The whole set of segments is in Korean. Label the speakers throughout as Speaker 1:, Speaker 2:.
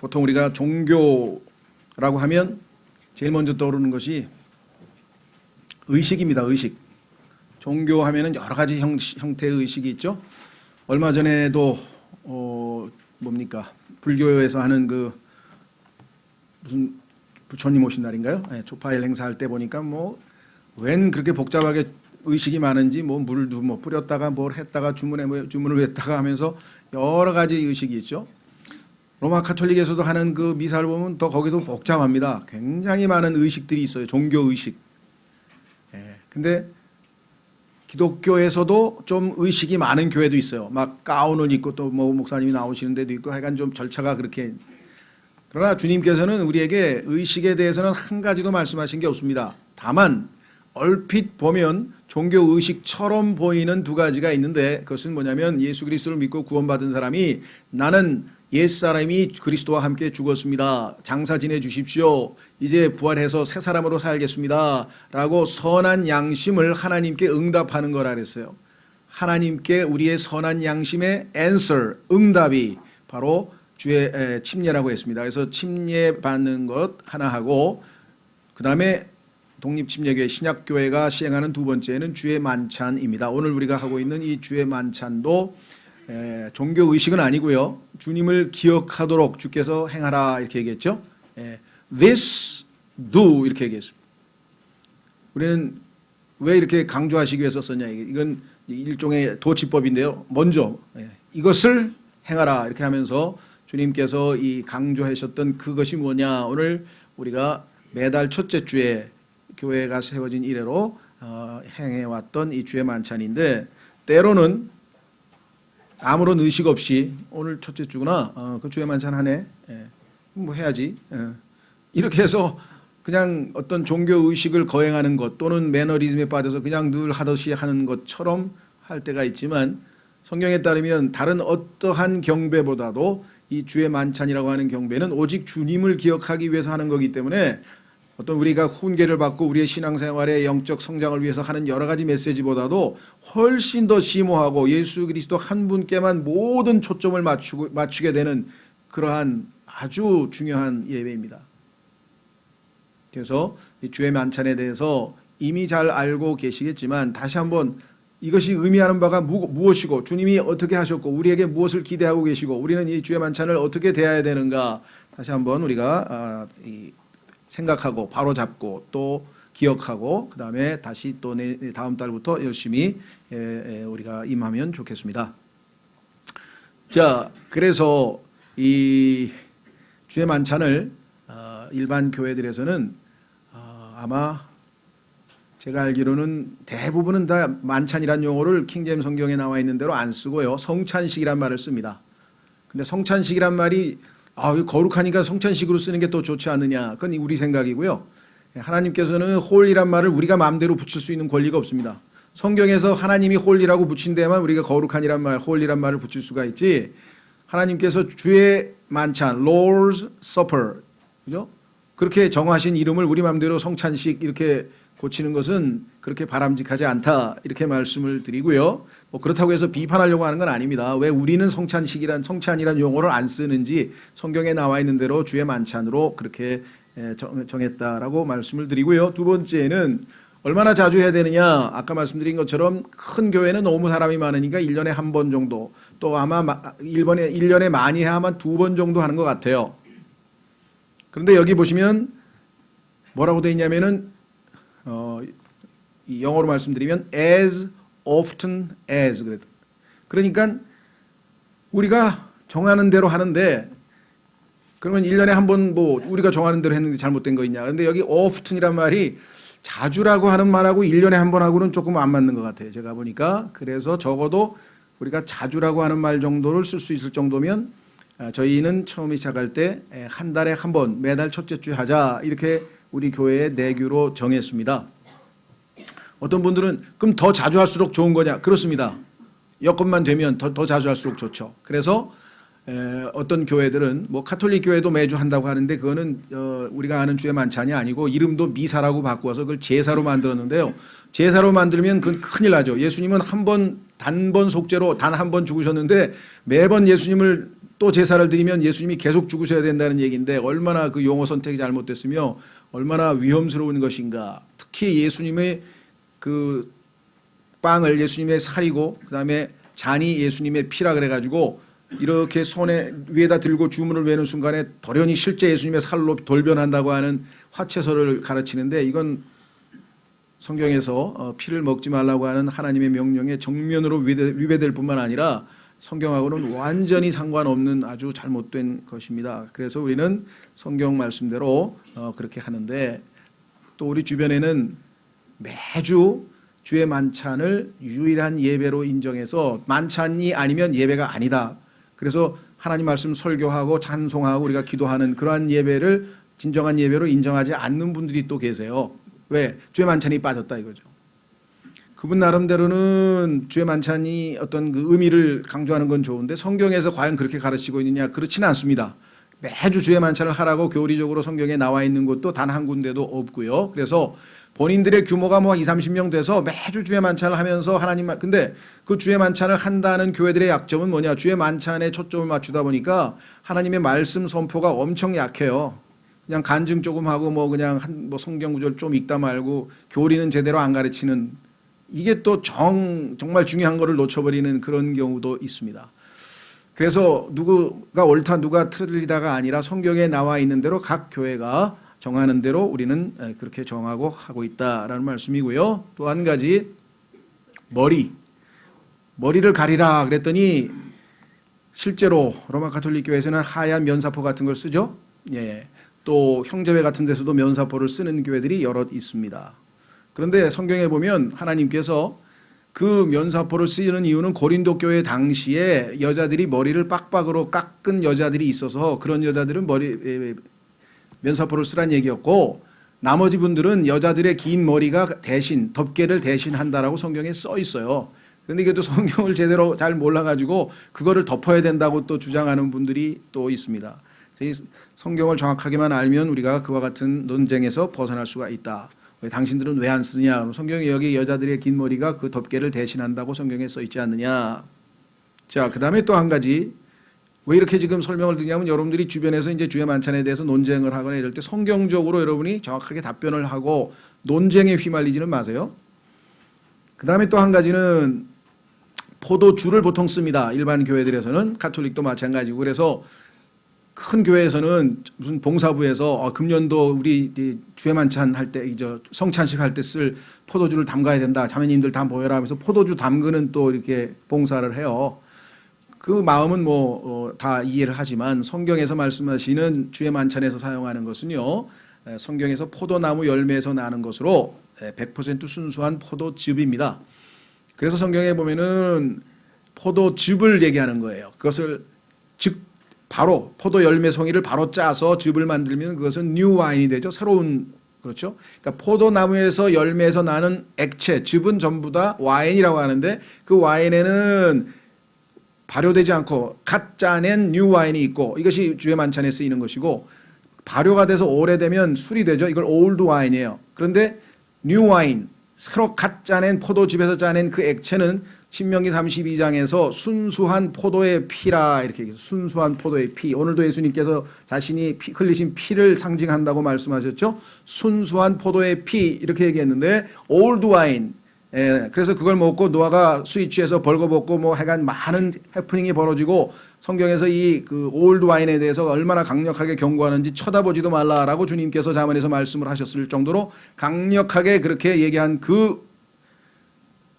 Speaker 1: 보통 우리가 종교라고 하면 제일 먼저 떠오르는 것이 의식입니다. 의식. 종교하면은 여러 가지 형태의 의식이 있죠. 얼마 전에도 뭡니까 불교에서 하는 그 무슨 부처님 오신 날인가요? 네, 초파일 행사할 때 보니까 뭐 웬 그렇게 복잡하게 의식이 많은지 뭐 물도 뭐 뿌렸다가 뭘 했다가 주문을 했다가 하면서 여러 가지 의식이 있죠. 로마 카톨릭에서도 하는 그 미사를 보면 더 거기도 복잡합니다. 굉장히 많은 의식들이 있어요. 종교 의식. 예. 근데 기독교에서도 좀 의식이 많은 교회도 있어요. 막 가운을 입고 또 뭐 목사님이 나오시는 데도 있고 하여간 좀 절차가 그렇게. 그러나 주님께서는 우리에게 의식에 대해서는 한 가지도 말씀하신 게 없습니다. 다만 얼핏 보면 종교 의식처럼 보이는 두 가지가 있는데 그것은 뭐냐면 예수 그리스도를 믿고 구원받은 사람이 나는 옛사람이 그리스도와 함께 죽었습니다. 장사 지내 주십시오. 이제 부활해서 새 사람으로 살겠습니다. 라고 선한 양심을 하나님께 응답하는 거라 그랬어요. 하나님께 우리의 선한 양심의 answer, 응답이 바로 주의 침례라고 했습니다. 그래서 침례 받는 것 하나 하고 그 다음에 독립침례교회 신약교회가 시행하는 두 번째는 주의 만찬입니다. 오늘 우리가 하고 있는 이 주의 만찬도 종교의식은 아니고요. 주님을 기억하도록 주께서 행하라 이렇게 얘기했죠. This do 이렇게 얘기했습니다. 우리는 왜 이렇게 강조하시기 위해서 썼냐. 이건 일종의 도치법인데요. 먼저 이것을 행하라 이렇게 하면서 주님께서 이 강조하셨던 그것이 뭐냐. 오늘 우리가 매달 첫째 주에 교회가 세워진 이래로 행해왔던 이 주의 만찬인데 때로는 아무런 의식 없이 오늘 첫째 주구나 그 주의 만찬 하네 뭐 해야지 이렇게 해서 그냥 어떤 종교 의식을 거행하는 것 또는 매너리즘에 빠져서 그냥 늘 하듯이 하는 것처럼 할 때가 있지만 성경에 따르면 다른 어떠한 경배보다도 이 주의 만찬이라고 하는 경배는 오직 주님을 기억하기 위해서 하는 거기 때문에 어떤 우리가 훈계를 받고 우리의 신앙생활의 영적 성장을 위해서 하는 여러 가지 메시지보다도 훨씬 더 심오하고 예수 그리스도 한 분께만 모든 초점을 맞추게 되는 그러한 아주 중요한 예배입니다. 그래서 이 주의 만찬에 대해서 이미 잘 알고 계시겠지만 다시 한번 이것이 의미하는 바가 무엇이고 주님이 어떻게 하셨고 우리에게 무엇을 기대하고 계시고 우리는 이 주의 만찬을 어떻게 대해야 되는가 다시 한번 우리가 생각하고 바로 잡고 또 기억하고 그 다음에 다시 또 다음 달부터 열심히 우리가 임하면 좋겠습니다. 자, 그래서 이 주의 만찬을 일반 교회들에서는 아마 제가 알기로는 대부분은 다 만찬이란 용어를 킹제임스 성경에 나와 있는 대로 안 쓰고요. 성찬식이란 말을 씁니다. 근데 성찬식이란 말이 거룩하니까 성찬식으로 쓰는 게 더 좋지 않느냐. 그건 우리 생각이고요. 하나님께서는 홀이란 말을 우리가 마음대로 붙일 수 있는 권리가 없습니다. 성경에서 하나님이 홀이라고 붙인 데만 우리가 거룩한이란 말, 홀이란 말을 붙일 수가 있지. 하나님께서 주의 만찬, Lord's Supper, 그죠? 그렇게 정하신 이름을 우리 마음대로 성찬식 이렇게 고치는 것은 그렇게 바람직하지 않다 이렇게 말씀을 드리고요. 뭐 그렇다고 해서 비판하려고 하는 건 아닙니다. 왜 우리는 성찬이란 용어를 안 쓰는지 성경에 나와 있는 대로 주의 만찬으로 그렇게 정했다라고 말씀을 드리고요. 두 번째는 얼마나 자주 해야 되느냐. 아까 말씀드린 것처럼 큰 교회는 너무 사람이 많으니까 1년에 한 번 정도 또 아마 1년에 많이 해야만 2번 정도 하는 것 같아요. 그런데 여기 보시면 뭐라고 되어 있냐면은 이 영어로 말씀드리면 as often as 그러니까 우리가 정하는 대로 하는데 그러면 1년에 한 번 뭐 우리가 정하는 대로 했는데 잘못된 거 있냐. 근데 여기 often이란 말이 자주라고 하는 말하고 1년에 한 번 하고는 조금 안 맞는 것 같아요. 제가 보니까. 그래서 적어도 우리가 자주라고 하는 말 정도를 쓸 수 있을 정도면 저희는 처음에 시작할 때 한 달에 한 번 매달 첫째 주에 하자 이렇게 우리 교회의 내규로 정했습니다. 어떤 분들은 그럼 더 자주 할수록 좋은 거냐? 그렇습니다. 여건만 되면 더 자주 할수록 좋죠. 그래서 어떤 교회들은 뭐 카톨릭 교회도 매주 한다고 하는데 그거는 우리가 아는 주의 만찬이 아니고 이름도 미사라고 바꾸어서 그걸 제사로 만들었는데요. 제사로 만들면 그건 큰일 나죠. 예수님은 단번 속죄로 단 한 번 죽으셨는데 매번 예수님을 또 제사를 드리면 예수님이 계속 죽으셔야 된다는 얘기인데 얼마나 그 용어 선택이 잘못됐으며 얼마나 위험스러운 것인가. 특히 예수님의 그 빵을 예수님의 살이고 그다음에 잔이 예수님의 피라 그래가지고 이렇게 손에 위에다 들고 주문을 외는 순간에 돌연히 실제 예수님의 살로 돌변한다고 하는 화채설을 가르치는데 이건 성경에서 피를 먹지 말라고 하는 하나님의 명령에 정면으로 위배될 뿐만 아니라 성경하고는 완전히 상관없는 아주 잘못된 것입니다. 그래서 우리는 성경 말씀대로 그렇게 하는데 또 우리 주변에는 매주 주의 만찬을 유일한 예배로 인정해서 만찬이 아니면 예배가 아니다. 그래서 하나님 말씀 설교하고 찬송하고 우리가 기도하는 그러한 예배를 진정한 예배로 인정하지 않는 분들이 또 계세요. 왜? 주의 만찬이 빠졌다 이거죠. 그분 나름대로는 주의 만찬이 어떤 그 의미를 강조하는 건 좋은데 성경에서 과연 그렇게 가르치고 있느냐? 그렇지는 않습니다. 매주 주의 만찬을 하라고 교리적으로 성경에 나와 있는 곳도 단 한 군데도 없고요. 그래서 본인들의 규모가 뭐 20, 30명 돼서 매주 주의 만찬을 하면서 근데 그 주의 만찬을 한다는 교회들의 약점은 뭐냐? 주의 만찬에 초점을 맞추다 보니까 하나님의 말씀 선포가 엄청 약해요. 그냥 간증 조금 하고 뭐 그냥 뭐 성경 구절 좀 읽다 말고 교리는 제대로 안 가르치는 이게 또 정말 중요한 거를 놓쳐버리는 그런 경우도 있습니다. 그래서 누구가 옳다 누가 틀리다가 아니라 성경에 나와 있는 대로 각 교회가 정하는 대로 우리는 그렇게 정하고 하고 있다라는 말씀이고요. 또 한 가지 머리를 가리라 그랬더니 실제로 로마 가톨릭 교회에서는 하얀 면사포 같은 걸 쓰죠. 예. 또 형제회 같은 데서도 면사포를 쓰는 교회들이 여럿 있습니다. 그런데 성경에 보면 하나님께서 그 면사포를 쓰는 이유는 고린도 교회 당시에 여자들이 머리를 빡빡으로 깎은 여자들이 있어서 그런 여자들은 면사포를 쓰란 얘기였고 나머지 분들은 여자들의 긴 머리가 대신 덮개를 대신한다라고 성경에 써 있어요. 그런데 이게 또 성경을 제대로 잘 몰라가지고 그거를 덮어야 된다고 또 주장하는 분들이 또 있습니다. 성경을 정확하게만 알면 우리가 그와 같은 논쟁에서 벗어날 수가 있다. 왜 당신들은 왜 안 쓰느냐? 성경에 여기 여자들의 긴 머리가 그 덮개를 대신한다고 성경에 써 있지 않느냐? 자, 그다음에 또 한 가지 왜 이렇게 지금 설명을 드리냐면 여러분들이 주변에서 이제 주의 만찬에 대해서 논쟁을 하거나 이럴 때 성경적으로 여러분이 정확하게 답변을 하고 논쟁에 휘말리지는 마세요. 그다음에 또 한 가지는 포도주를 보통 씁니다. 일반 교회들에서는 가톨릭도 마찬가지고 그래서 큰 교회에서는 무슨 봉사부에서 금년도 우리 주의 만찬 할 때 성찬식 할 때 쓸 포도주를 담가야 된다. 자매님들 다 모여라 하면서 포도주 담그는 또 이렇게 봉사를 해요. 그 마음은 다 이해를 하지만 성경에서 말씀하시는 주의 만찬에서 사용하는 것은요. 성경에서 포도나무 열매에서 나는 것으로 100% 순수한 포도즙입니다. 그래서 성경에 보면은 포도즙을 얘기하는 거예요. 그것을 바로 포도 열매 송이를 바로 짜서 즙을 만들면 그것은 뉴 와인이 되죠. 새로운 그렇죠. 그러니까 포도나무에서 열매에서 나는 액체 즙은 전부 다 와인이라고 하는데 그 와인에는 발효되지 않고 갓 짜낸 뉴 와인이 있고 이것이 주의 만찬에 쓰이는 것이고 발효가 돼서 오래되면 술이 되죠. 이걸 올드 와인이에요. 그런데 뉴 와인 새로 갓 짜낸 포도즙에서 짜낸 그 액체는 신명기 32장에서 순수한 포도의 피라 이렇게 얘기해서 순수한 포도의 피. 오늘도 예수님께서 자신이 흘리신 피를 상징한다고 말씀하셨죠. 순수한 포도의 피 이렇게 얘기했는데 올드 와인. 그래서 그걸 먹고 노아가 술 취해서 벌거벗고 뭐 하여간 많은 해프닝이 벌어지고 성경에서 이 그 올드 와인에 대해서 얼마나 강력하게 경고하는지 쳐다보지도 말라라고 주님께서 자문에서 말씀을 하셨을 정도로 강력하게 그렇게 얘기한 그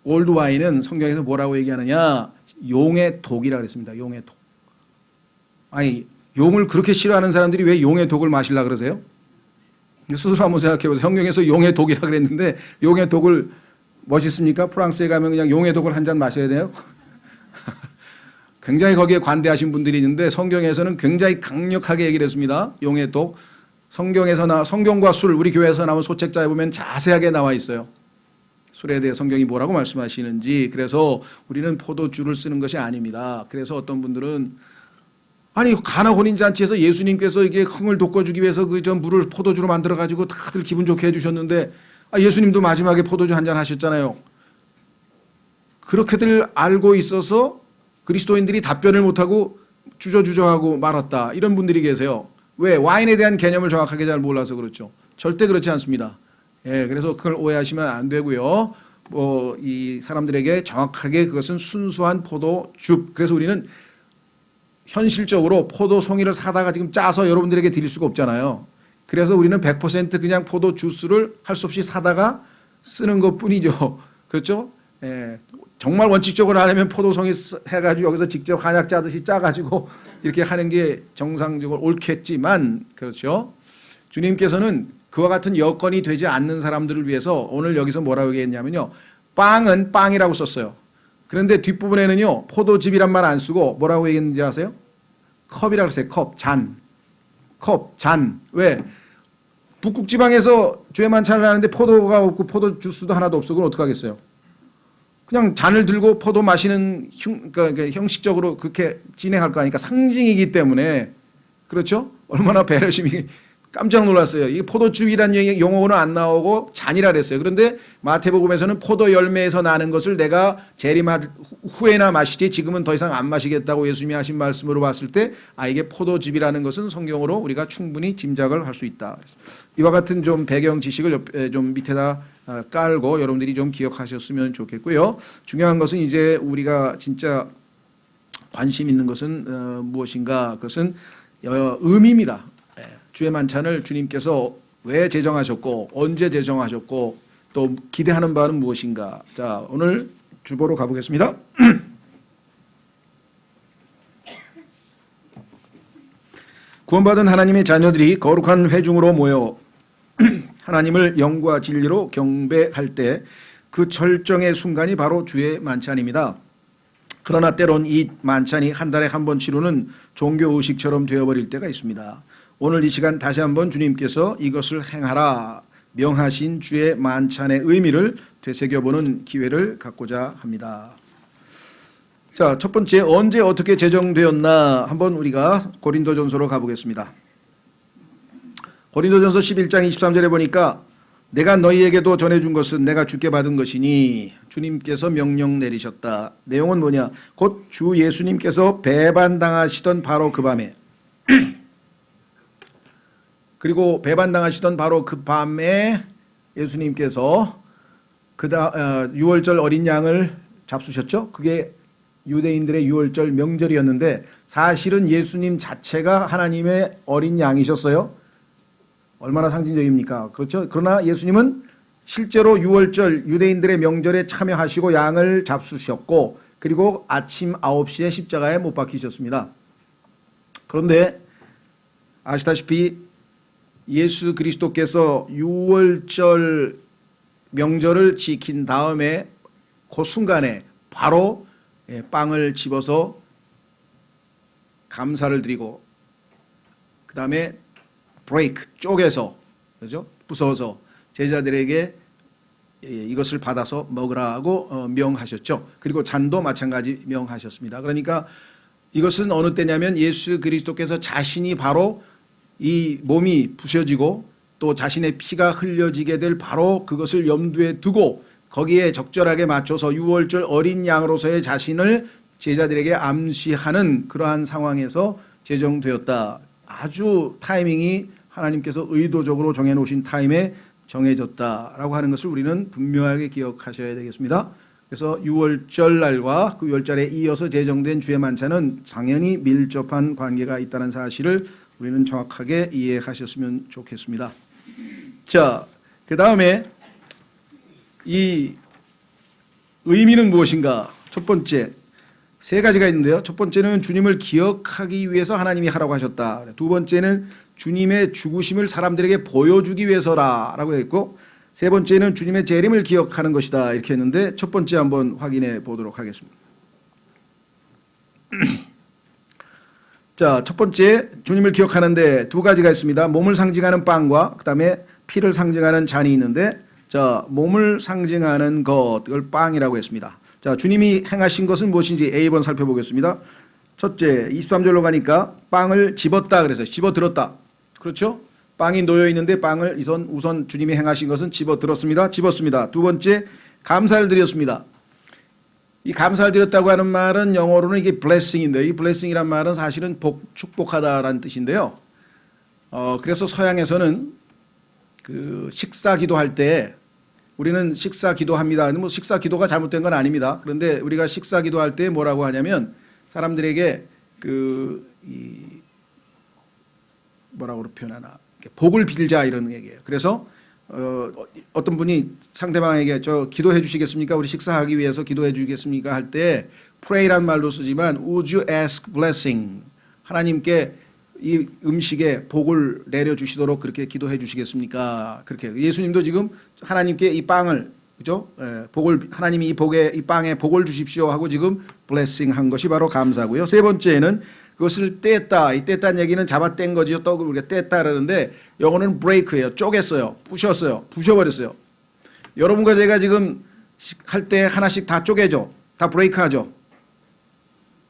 Speaker 1: 올드 와인은 성경에서 뭐라고 얘기하느냐? 용의 독이라 그랬습니다. 용의 독. 아니 용을 그렇게 싫어하는 사람들이 왜 용의 독을 마시려고 그러세요? 스스로 한번 생각해 보세요. 성경에서 용의 독이라 그랬는데 용의 독을 멋있습니까? 프랑스에 가면 그냥 용의 독을 한 잔 마셔야 돼요? 굉장히 거기에 관대하신 분들이 있는데 성경에서는 굉장히 강력하게 얘기를 했습니다. 용의 독. 성경과 술, 우리 교회에서 나온 소책자에 보면 자세하게 나와 있어요. 술에 대해 성경이 뭐라고 말씀하시는지. 그래서 우리는 포도주를 쓰는 것이 아닙니다. 그래서 어떤 분들은 아니 가나 혼인잔치에서 예수님께서 이게 흥을 돋궈주기 위해서 그 저 물을 포도주로 만들어 가지고 다들 기분 좋게 해주셨는데 예수님도 마지막에 포도주 한 잔 하셨잖아요. 그렇게들 알고 있어서 그리스도인들이 답변을 못하고 주저주저하고 말았다. 이런 분들이 계세요. 왜? 와인에 대한 개념을 정확하게 잘 몰라서 그렇죠. 절대 그렇지 않습니다. 예, 그래서 그걸 오해하시면 안 되고요. 이 사람들에게 정확하게 그것은 순수한 포도주. 그래서 우리는 현실적으로 포도송이를 사다가 지금 짜서 여러분들에게 드릴 수가 없잖아요. 그래서 우리는 100% 그냥 포도 주스를 할 수 없이 사다가 쓰는 것 뿐이죠. 그렇죠? 예, 정말 원칙적으로 하려면 포도송이 해가지고 여기서 직접 한약 짜듯이 짜가지고 이렇게 하는 게 정상적으로 옳겠지만, 그렇죠? 주님께서는 그와 같은 여건이 되지 않는 사람들을 위해서 오늘 여기서 뭐라고 얘기했냐면요. 빵은 빵이라고 썼어요. 그런데 뒷부분에는요. 포도즙이란 말 안 쓰고 뭐라고 얘기했는지 아세요? 컵이라고 했어요. 컵, 잔. 컵, 잔. 왜? 북극 지방에서 죄 만찬을 하는데 포도가 없고 포도 주스도 하나도 없어. 그럼 어떡하겠어요? 그냥 잔을 들고 포도 마시는 그러니까 형식적으로 그렇게 진행할 거 아니까 상징이기 때문에 그렇죠? 얼마나 배려심이 깜짝 놀랐어요. 이게 포도즙이라는 용어는 안 나오고 잔이라 그랬어요. 그런데 마태복음에서는 포도 열매에서 나는 것을 내가 재림할 후에나 마시지 지금은 더 이상 안 마시겠다고 예수님이 하신 말씀으로 봤을 때 이게 포도즙이라는 것은 성경으로 우리가 충분히 짐작을 할 수 있다. 이와 같은 좀 배경 지식을 좀 밑에다 깔고 여러분들이 좀 기억하셨으면 좋겠고요. 중요한 것은 이제 우리가 진짜 관심 있는 것은 무엇인가? 그것은 의미입니다. 주의 만찬을 주님께서 왜 제정하셨고 언제 제정하셨고 또 기대하는 바는 무엇인가? 자, 오늘 주보로 가보겠습니다. 구원받은 하나님의 자녀들이 거룩한 회중으로 모여 하나님을 영과 진리로 경배할 때 그 절정의 순간이 바로 주의 만찬입니다. 그러나 때론 이 만찬이 한 달에 한 번 치르는 종교 의식처럼 되어버릴 때가 있습니다. 오늘 이 시간 다시 한번 주님께서 이것을 행하라 명하신 주의 만찬의 의미를 되새겨보는 기회를 갖고자 합니다. 자, 첫 번째 언제 어떻게 제정되었나 한번 우리가 고린도전서로 가보겠습니다. 고린도전서 11장 23절에 보니까 내가 너희에게도 전해준 것은 내가 주께 받은 것이니 주님께서 명령 내리셨다. 내용은 뭐냐? 곧 주 예수님께서 배반당하시던 바로 그 밤에 그리고 배반당하시던 바로 그 밤에 예수님께서 유월절 어린 양을 잡수셨죠. 그게 유대인들의 유월절 명절이었는데 사실은 예수님 자체가 하나님의 어린 양이셨어요. 얼마나 상징적입니까? 그렇죠. 그러나 예수님은 실제로 유월절 유대인들의 명절에 참여하시고 양을 잡수셨고 그리고 아침 9시에 십자가에 못 박히셨습니다. 그런데 아시다시피 예수 그리스도께서 유월절 명절을 지킨 다음에 그 순간에 바로 빵을 집어서 감사를 드리고 그 다음에 브레이크 쪼개서 그죠? 부숴서 제자들에게 이것을 받아서 먹으라고 명하셨죠. 그리고 잔도 마찬가지 명하셨습니다. 그러니까 이것은 어느 때냐면 예수 그리스도께서 자신이 바로 이 몸이 부셔지고 또 자신의 피가 흘려지게 될 바로 그것을 염두에 두고 거기에 적절하게 맞춰서 유월절 어린 양으로서의 자신을 제자들에게 암시하는 그러한 상황에서 제정되었다. 아주 타이밍이 하나님께서 의도적으로 정해놓으신 타임에 정해졌다라고 하는 것을 우리는 분명하게 기억하셔야 되겠습니다. 그래서 유월절 날과 그 유월절에 이어서 제정된 주의 만찬은 당연히 밀접한 관계가 있다는 사실을 우리는 정확하게 이해하셨으면 좋겠습니다. 자, 그 다음에 이 의미는 무엇인가? 첫 번째, 세 가지가 있는데요. 첫 번째는 주님을 기억하기 위해서 하나님이 하라고 하셨다. 두 번째는 주님의 죽으심을 사람들에게 보여주기 위해서라라고 했고 세 번째는 주님의 재림을 기억하는 것이다 이렇게 했는데 첫 번째 한번 확인해 보도록 하겠습니다. 자, 첫 번째 주님을 기억하는데 두 가지가 있습니다. 몸을 상징하는 빵과 그다음에 피를 상징하는 잔이 있는데 자, 몸을 상징하는 것, 그걸 빵이라고 했습니다. 자, 주님이 행하신 것은 무엇인지 A번 살펴보겠습니다. 첫째, 23절로 가니까 빵을 집었다 그래서 집어들었다. 그렇죠? 빵이 놓여 있는데 빵을 우선 주님이 행하신 것은 집어들었습니다. 집었습니다. 두 번째, 감사를 드렸습니다. 이 감사를 드렸다고 하는 말은 영어로는 이게 blessing인데, 이 blessing이란 말은 사실은 축복하다라는 뜻인데요. 그래서 서양에서는 그 식사 기도할 때 우리는 식사 기도합니다. 뭐 식사 기도가 잘못된 건 아닙니다. 그런데 우리가 식사 기도할 때 뭐라고 하냐면 사람들에게 뭐라고 표현하나, 복을 빌자 이런 얘기예요. 그래서 어떤 분이 상대방에게 저 기도해 주시겠습니까? 우리 식사하기 위해서 기도해 주시겠습니까? 할 때 pray란 말도 쓰지만 would you ask blessing? 하나님께 이 음식에 복을 내려 주시도록 그렇게 기도해 주시겠습니까? 그렇게 예수님도 지금 하나님께 이 빵을, 그죠? 복을, 하나님이 이 빵에 복을 주십시오 하고 지금 blessing 한 것이 바로 감사고요. 세 번째는 그것을 뗐다. 이 뗐다는 얘기는 잡아뗀 거지요. 떡을 우리가 뗐다 그러는데 영어는 break예요. 쪼갰어요. 부셨어요. 부셔버렸어요. 여러분과 제가 지금 할 때 하나씩 다 쪼개죠. 다 브레이크하죠.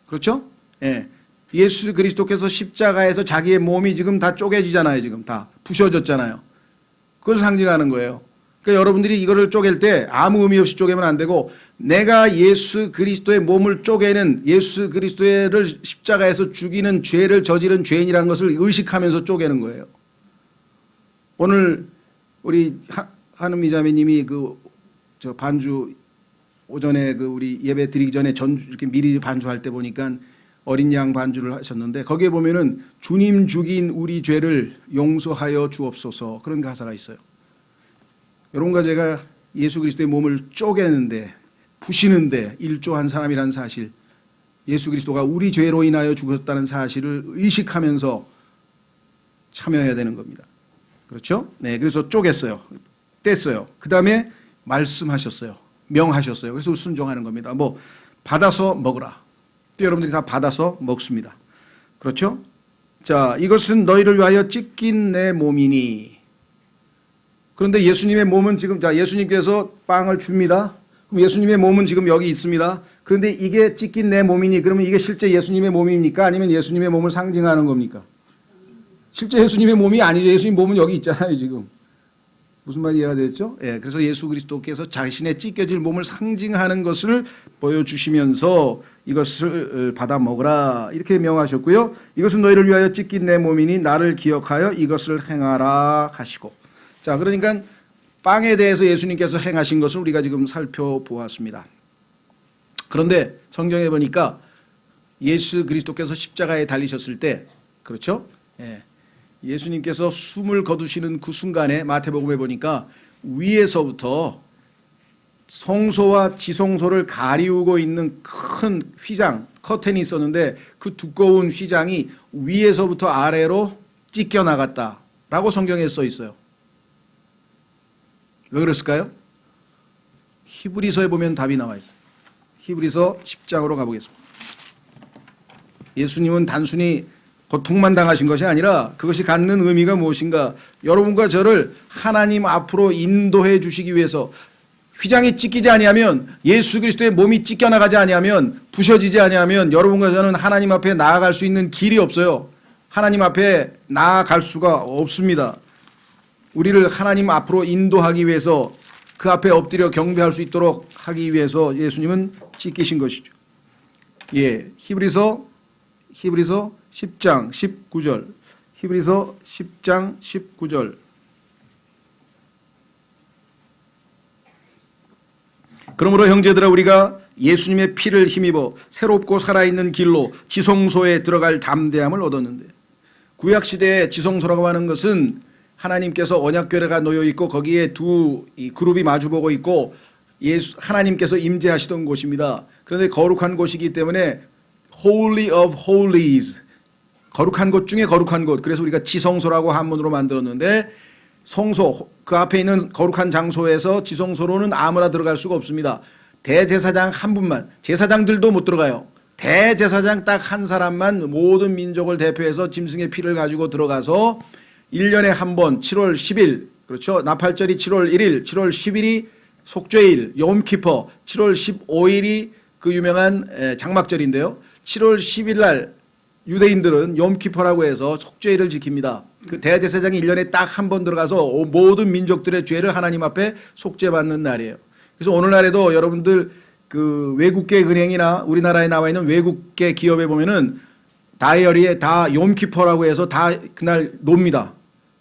Speaker 1: 그렇죠? 예. 예수 그리스도께서 십자가에서 자기의 몸이 지금 다 쪼개지잖아요. 지금 다 부셔졌잖아요. 그걸 상징하는 거예요. 그러니까 여러분들이 이거를 쪼갤 때 아무 의미 없이 쪼개면 안 되고, 내가 예수 그리스도의 몸을 쪼개는, 예수 그리스도를 십자가에서 죽이는 죄를 저지른 죄인이라는 것을 의식하면서 쪼개는 거예요. 오늘 우리 한은미 자매님이 저 반주 오전에 우리 예배 드리기 전에 이렇게 미리 반주할 때 보니까 어린 양 반주를 하셨는데, 거기에 보면은 주님 죽인 우리 죄를 용서하여 주옵소서, 그런 가사가 있어요. 여러분과 제가 예수 그리스도의 몸을 쪼개는데, 부시는데 일조한 사람이라는 사실, 예수 그리스도가 우리 죄로 인하여 죽었다는 사실을 의식하면서 참여해야 되는 겁니다. 그렇죠? 네, 그래서 쪼갰어요. 뗐어요. 그 다음에 말씀하셨어요. 명하셨어요. 그래서 순종하는 겁니다. 뭐 받아서 먹으라. 또 여러분들이 다 받아서 먹습니다. 그렇죠? 자, 이것은 너희를 위하여 찢긴 내 몸이니. 그런데 예수님의 몸은 지금, 자, 예수님께서 빵을 줍니다. 그럼 예수님의 몸은 지금 여기 있습니다. 그런데 이게 찢긴 내 몸이니, 그러면 이게 실제 예수님의 몸입니까? 아니면 예수님의 몸을 상징하는 겁니까? 실제 예수님의 몸이 아니죠. 예수님 몸은 여기 있잖아요, 지금. 무슨 말이 이해가 됐죠? 예, 그래서 예수 그리스도께서 자신의 찢겨질 몸을 상징하는 것을 보여주시면서 이것을 받아 먹으라 이렇게 명하셨고요. 이것은 너희를 위하여 찢긴 내 몸이니 나를 기억하여 이것을 행하라 하시고. 자, 그러니까 빵에 대해서 예수님께서 행하신 것을 우리가 지금 살펴보았습니다. 그런데 성경에 보니까 예수 그리스도께서 십자가에 달리셨을 때, 그렇죠? 예. 예수님께서 숨을 거두시는 그 순간에 마태복음에 보니까 위에서부터 성소와 지성소를 가리우고 있는 큰 휘장, 커튼이 있었는데 그 두꺼운 휘장이 위에서부터 아래로 찢겨 나갔다라고 성경에 써 있어요. 왜 그랬을까요? 히브리서에 보면 답이 나와 있어요. 히브리서 10장으로 가보겠습니다. 예수님은 단순히 고통만 당하신 것이 아니라 그것이 갖는 의미가 무엇인가, 여러분과 저를 하나님 앞으로 인도해 주시기 위해서, 휘장이 찢기지 아니하면, 예수 그리스도의 몸이 찢겨나가지 아니하면, 부셔지지 아니하면 여러분과 저는 하나님 앞에 나아갈 수 있는 길이 없어요. 하나님 앞에 나아갈 수가 없습니다. 우리를 하나님 앞으로 인도하기 위해서, 그 앞에 엎드려 경배할 수 있도록 하기 위해서 예수님은 찢기신 것이죠. 예, 히브리서 10장 19절. 히브리서 10장 19절. 그러므로 형제들아, 우리가 예수님의 피를 힘입어 새롭고 살아있는 길로 지성소에 들어갈 담대함을 얻었는데, 구약시대에 지성소라고 하는 것은 하나님께서 언약궤가 놓여 있고 거기에 두 그룹이 마주보고 있고 하나님께서 임재하시던 곳입니다. 그런데 거룩한 곳이기 때문에 Holy of Holies, 거룩한 곳 중에 거룩한 곳, 그래서 우리가 지성소라고 한문으로 만들었는데, 성소, 그 앞에 있는 거룩한 장소에서 지성소로는 아무나 들어갈 수가 없습니다. 대제사장 한 분만, 제사장들도 못 들어가요. 대제사장 딱 한 사람만 모든 민족을 대표해서 짐승의 피를 가지고 들어가서 1년에 한 번 7월 10일, 그렇죠? 나팔절이 7월 1일, 7월 10일이 속죄일, 욤키퍼, 7월 15일이 그 유명한 장막절인데요. 7월 10일 날 유대인들은 욤키퍼라고 해서 속죄일을 지킵니다. 그 대제사장이 1년에 딱 한 번 들어가서 모든 민족들의 죄를 하나님 앞에 속죄받는 날이에요. 그래서 오늘날에도 여러분들 그 외국계 은행이나 우리나라에 나와 있는 외국계 기업에 보면은 다이어리에 다 욤키퍼라고 해서 다 그날 놉니다.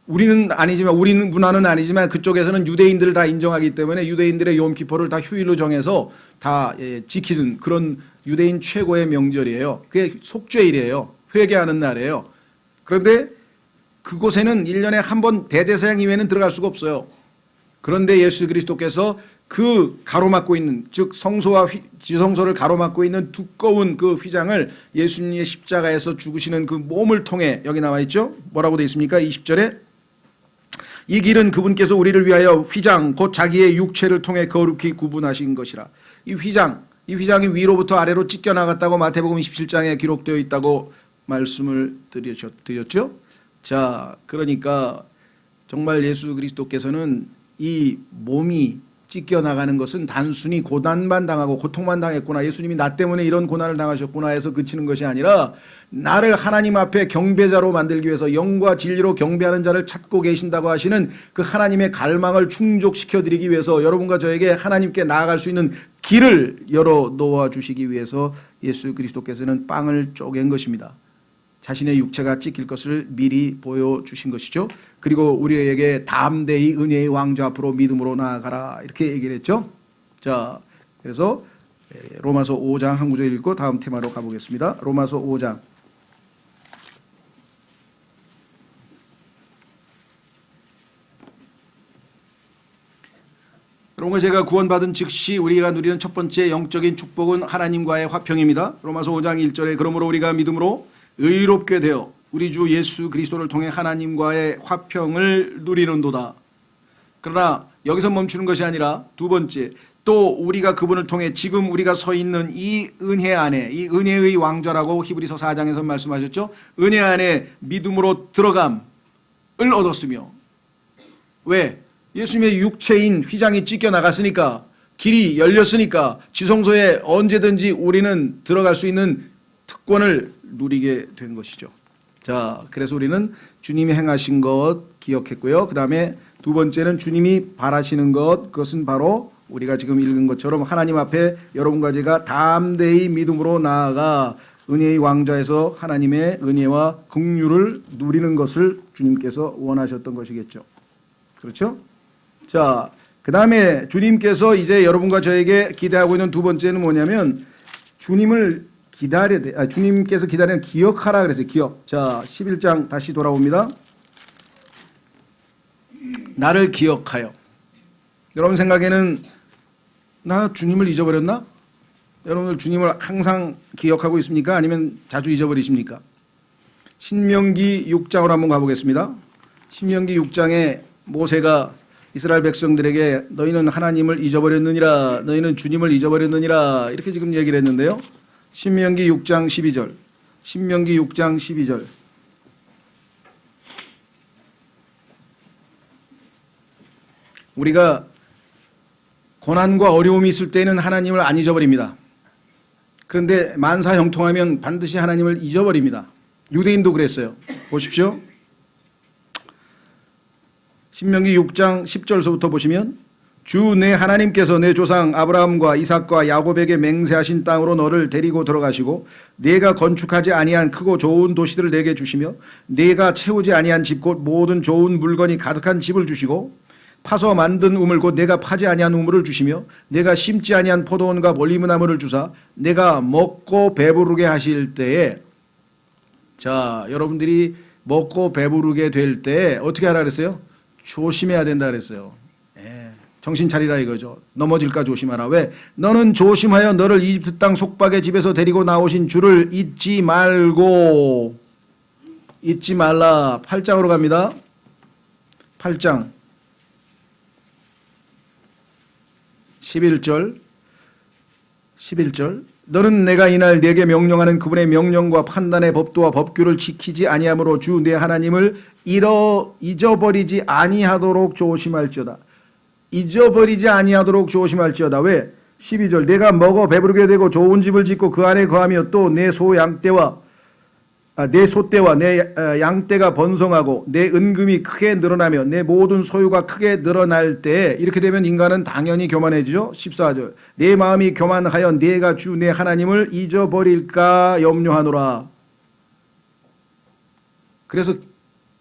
Speaker 1: 우리는 아니지만, 우리는 문화는 아니지만 그쪽에서는 유대인들을 다 인정하기 때문에 유대인들의 욤키퍼를 다 휴일로 정해서 다 지키는 그런 유대인 최고의 명절이에요. 그게 속죄일이에요. 회개하는 날이에요. 그런데 그곳에는 1년에 한 번 대제사장 이외에는 들어갈 수가 없어요. 그런데 예수 그리스도께서 그 가로막고 있는, 즉 성소와 지성소를 가로막고 있는 두꺼운 그 휘장을 예수님의 십자가에서 죽으시는 그 몸을 통해, 여기 나와 있죠? 뭐라고 되어 있습니까? 20절에 이 길은 그분께서 우리를 위하여 휘장 곧 자기의 육체를 통해 거룩히 구분하신 것이라. 이 휘장이 위로부터 아래로 찢겨 나갔다고 마태복음 27장에 기록되어 있다고 말씀을 드렸죠. 자, 그러니까 정말 예수 그리스도께서는 이 몸이 찢겨 나가는 것은 단순히 고난만 당하고 고통만 당했구나, 예수님이 나 때문에 이런 고난을 당하셨구나 해서 그치는 것이 아니라 나를 하나님 앞에 경배자로 만들기 위해서 영과 진리로 경배하는 자를 찾고 계신다고 하시는 그 하나님의 갈망을 충족시켜 드리기 위해서 여러분과 저에게 하나님께 나아갈 수 있는 길을 열어 놓아 주시기 위해서 예수 그리스도께서는 빵을 쪼갠 것입니다. 자신의 육체가 찢길 것을 미리 보여주신 것이죠. 그리고 우리에게 담대히 은혜의 왕좌 앞으로 믿음으로 나아가라, 이렇게 얘기를 했죠. 자, 그래서 로마서 5장 한 구절 읽고 다음 테마로 가보겠습니다. 로마서 5장. 여러분과 제가 구원받은 즉시 우리가 누리는 첫 번째 영적인 축복은 하나님과의 화평입니다. 로마서 5장 1절에 그러므로 우리가 믿음으로 의롭게 되어 우리 주 예수 그리스도를 통해 하나님과의 화평을 누리는도다. 그러나 여기서 멈추는 것이 아니라 두 번째, 또 우리가 그분을 통해 지금 우리가 서 있는 이 은혜 안에, 이 은혜의 왕좌라고 히브리서 4장에서 말씀하셨죠. 은혜 안에 믿음으로 들어감을 얻었으며, 왜? 예수님의 육체인 휘장이 찢겨 나갔으니까, 길이 열렸으니까 지성소에 언제든지 우리는 들어갈 수 있는 특권을 누리게 된 것이죠. 자, 그래서 우리는 주님이 행하신 것 기억했고요. 그 다음에 두 번째는 주님이 바라시는 것, 그것은 바로 우리가 지금 읽은 것처럼 하나님 앞에 여러분과 제가 담대히 믿음으로 나아가 은혜의 왕좌에서 하나님의 은혜와 긍휼을 누리는 것을 주님께서 원하셨던 것이겠죠. 그렇죠? 자, 그 다음에 주님께서 이제 여러분과 저에게 기대하고 있는 두 번째는 뭐냐면 주님을 기다려야 돼. 주님께서 기다리는 기억하라 그랬어요. 기억. 자, 11장 다시 돌아옵니다. 나를 기억하여. 여러분 생각에는 나 주님을 잊어버렸나? 여러분들 주님을 항상 기억하고 있습니까? 아니면 자주 잊어버리십니까? 신명기 6장으로 한번 가보겠습니다. 신명기 6장에 모세가 이스라엘 백성들에게 너희는 하나님을 잊어버렸느니라, 너희는 주님을 잊어버렸느니라, 이렇게 지금 얘기를 했는데요. 신명기 6장 12절. 신명기 6장 12절. 우리가 고난과 어려움이 있을 때는 하나님을 안 잊어버립니다. 그런데 만사 형통하면 반드시 하나님을 잊어버립니다. 유대인도 그랬어요. 보십시오. 신명기 6장 10절서부터 보시면 주 내 하나님께서 내 조상 아브라함과 이삭과 야곱에게 맹세하신 땅으로 너를 데리고 들어가시고 네가 건축하지 아니한 크고 좋은 도시들을 내게 주시며 네가 채우지 아니한 집 곧 모든 좋은 물건이 가득한 집을 주시고 파서 만든 우물 곧 내가 파지 아니한 우물을 주시며 내가 심지 아니한 포도원과 올리브나무를 주사 내가 먹고 배부르게 하실 때에, 자, 여러분들이 먹고 배부르게 될 때 어떻게 하라 그랬어요? 조심해야 된다 그랬어요. 정신 차리라 이거죠. 넘어질까 조심하라. 왜? 너는 조심하여 너를 이집트 땅 속박의 집에서 데리고 나오신 주를 잊지 말고, 잊지 말라. 8장으로 갑니다. 8장 11절. 너는 내가 이날 네게 명령하는 그분의 명령과 판단의 법도와 법규를 지키지 아니함으로 주 내 하나님을 잊어버리지 아니하도록 조심할지어다. 잊어버리지 아니하도록 조심할지어다. 왜? 12절 내가 먹어 배부르게 되고 좋은 집을 짓고 그 안에 거하며 또 내 소 양떼와 내 소떼와 내 양떼가 번성하고 내 은금이 크게 늘어나며 내 모든 소유가 크게 늘어날 때 이렇게 되면 인간은 당연히 교만해지죠. 14절 내 마음이 교만하여 내가 주 내 하나님을 잊어버릴까 염려하노라. 그래서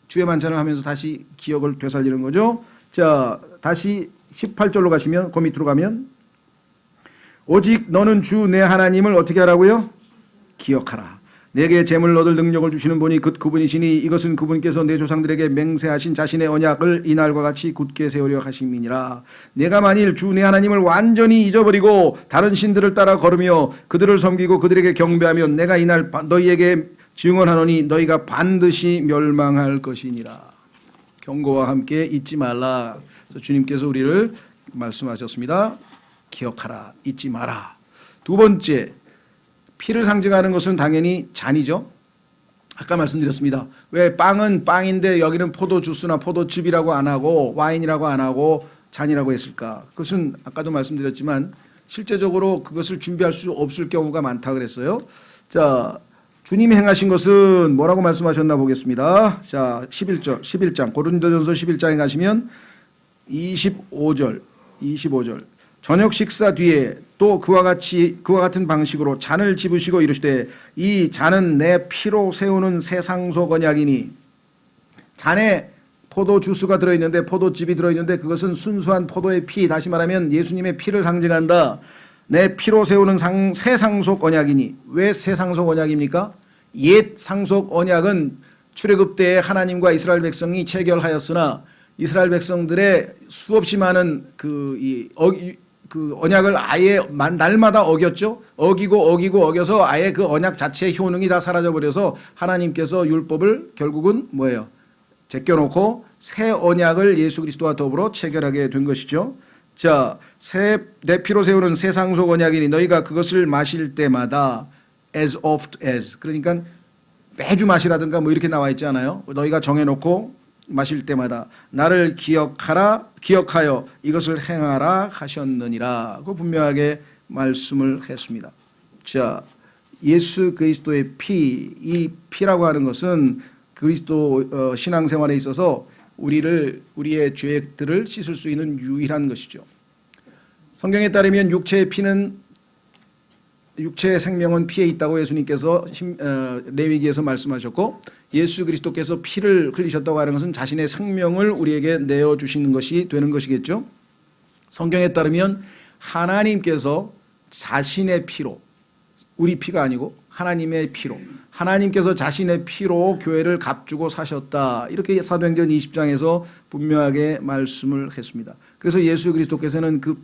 Speaker 1: 주의 만찬을 하면서 다시 기억을 되살리는 거죠. 자, 다시 18절로 가시면 그 밑으로 가면 오직 너는 주 내 하나님을 어떻게 하라고요? 기억하라. 내게 재물 얻을 능력을 주시는 분이 그분이시니 이것은 그분께서 내 조상들에게 맹세하신 자신의 언약을 이날과 같이 굳게 세우려 하심이니라. 내가 만일 주 내 하나님을 완전히 잊어버리고 다른 신들을 따라 걸으며 그들을 섬기고 그들에게 경배하면 내가 이날 너희에게 증언하노니 너희가 반드시 멸망할 것이니라. 경고와 함께 잊지 말라. 그래서 주님께서 우리를 말씀하셨습니다. 기억하라, 잊지 마라. 두 번째, 피를 상징하는 것은 당연히 잔이죠. 아까 말씀드렸습니다. 왜 빵은 빵인데 여기는 포도주스나 포도즙이라고 안 하고 와인이라고 안 하고 잔이라고 했을까? 그것은 아까도 말씀드렸지만 실제적으로 그것을 준비할 수 없을 경우가 많다 그랬어요. 자, 주님이 행하신 것은 뭐라고 말씀하셨나 보겠습니다. 자, 11장 고린도전서 11장에 가시면 25절 저녁 식사 뒤에 또 그와 같은 방식으로 잔을 집으시고 이르시되 이 잔은 내 피로 세우는 새 상속 언약이니. 잔에 포도 주스가 들어있는데 포도즙이 들어있는데 그것은 순수한 포도의 피, 다시 말하면 예수님의 피를 상징한다. 내 피로 세우는 새 상속 언약이니. 왜 새 상속 언약입니까? 옛 상속 언약은 출애굽 때에 하나님과 이스라엘 백성이 체결하였으나 이스라엘 백성들의 수없이 많은 그 언약을 아예 날마다 어겼죠. 어겨서 아예 그 언약 자체의 효능이 다 사라져버려서 하나님께서 율법을 결국은 뭐예요? 제껴놓고 새 언약을 예수 그리스도와 더불어 체결하게 된 것이죠. 자, 내 피로 세우는 새 상속 언약이니 너희가 그것을 마실 때마다 as oft as, 그러니까 매주 마시라든가 뭐 이렇게 나와 있지 않아요? 너희가 정해놓고 마실 때마다 나를 기억하여 이것을 행하라 하셨느니라. 그 분명하게 말씀을 했습니다. 자, 예수 그리스도의 피, 이 피라고 하는 것은 그리스도 신앙생활에 있어서 우리의 죄들을 씻을 수 있는 유일한 것이죠. 성경에 따르면 육체의 생명은 피에 있다고 예수님께서 레위기에서 말씀하셨고 예수 그리스도께서 피를 흘리셨다고 하는 것은 자신의 생명을 우리에게 내어주시는 것이 되는 것이겠죠. 성경에 따르면 하나님께서 자신의 피로, 우리 피가 아니고 하나님의 피로, 하나님께서 자신의 피로 교회를 값주고 사셨다. 이렇게 사도행전 20장에서 분명하게 말씀을 했습니다. 그래서 예수 그리스도께서는 그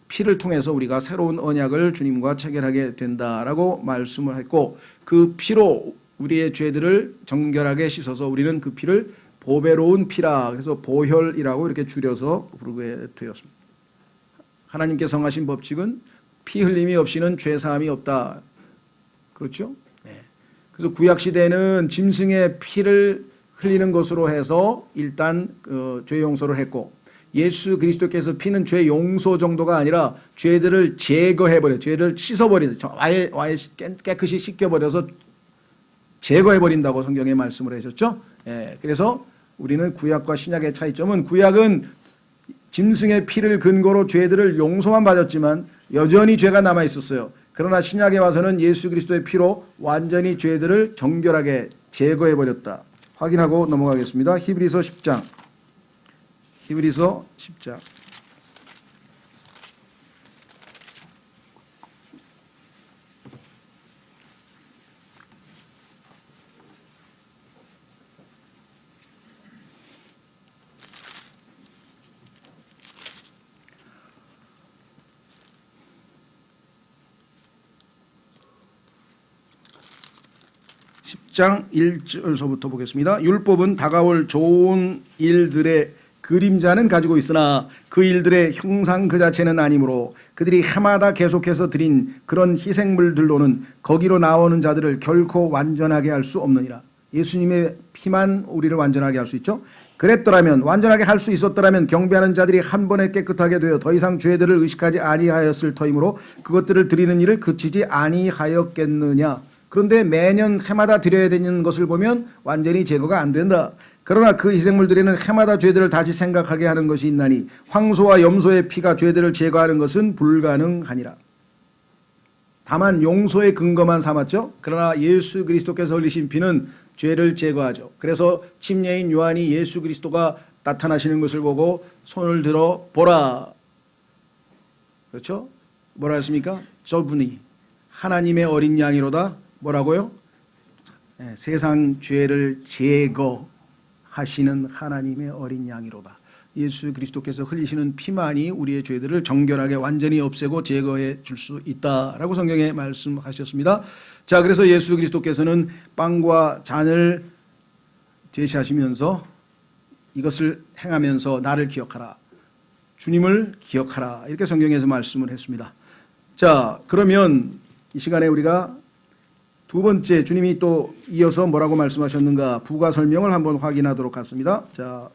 Speaker 1: 피를 통해서 우리가 새로운 언약을 주님과 체결하게 된다라고 말씀을 했고 그 피로 우리의 죄들을 정결하게 씻어서 우리는 그 피를 보배로운 피라, 그래서 보혈이라고 이렇게 줄여서 부르게 되었습니다. 하나님께 성하신 법칙은 피 흘림이 없이는 죄 사함이 없다. 그렇죠? 네. 그래서 구약 시대에는 짐승의 피를 흘리는 것으로 해서 일단 죄 용서를 했고 예수 그리스도께서 피는 죄 용서 정도가 아니라 죄들을 제거해버려, 죄를 씻어버리는, 아예 깨끗이 씻겨버려서 제거해버린다고 성경에 말씀을 하셨죠. 예, 그래서 우리는 구약과 신약의 차이점은 구약은 짐승의 피를 근거로 죄들을 용서만 받았지만 여전히 죄가 남아있었어요. 그러나 신약에 와서는 예수 그리스도의 피로 완전히 죄들을 정결하게 제거해버렸다. 확인하고 넘어가겠습니다. 히브리서 10장. 10장 1절서부터 보겠습니다. 율법은 다가올 좋은 일들의 그림자는 가지고 있으나 그 일들의 형상 그 자체는 아니므로 그들이 해마다 계속해서 드린 그런 희생물들로는 거기로 나오는 자들을 결코 완전하게 할 수 없느니라. 예수님의 피만 우리를 완전하게 할 수 있죠. 그랬더라면, 완전하게 할 수 있었더라면 경배하는 자들이 한 번에 깨끗하게 되어 더 이상 죄들을 의식하지 아니하였을 터이므로 그것들을 드리는 일을 그치지 아니하였겠느냐. 그런데 매년 해마다 드려야 되는 것을 보면 완전히 제거가 안 된다. 그러나 그 희생물들에는 해마다 죄들을 다시 생각하게 하는 것이 있나니 황소와 염소의 피가 죄들을 제거하는 것은 불가능하니라. 다만 용서의 근거만 삼았죠. 그러나 예수 그리스도께서 흘리신 피는 죄를 제거하죠. 그래서 침례인 요한이 예수 그리스도가 나타나시는 것을 보고 손을 들어 보라. 그렇죠? 뭐라 했습니까? 저분이 하나님의 어린 양이로다. 뭐라고요? 네, 세상 죄를 제거하시는 하나님의 어린 양이로다. 예수 그리스도께서 흘리시는 피만이 우리의 죄들을 정결하게 완전히 없애고 제거해 줄 수 있다라고 성경에 말씀하셨습니다. 자, 그래서 예수 그리스도께서는 빵과 잔을 제시하시면서 이것을 행하면서 나를 기억하라, 주님을 기억하라, 이렇게 성경에서 말씀을 했습니다. 자, 그러면 이 시간에 우리가 두 번째, 주님이 또 이어서 뭐라고 말씀하셨는가 부가 설명을 한번 확인하도록 하겠습니다. 자,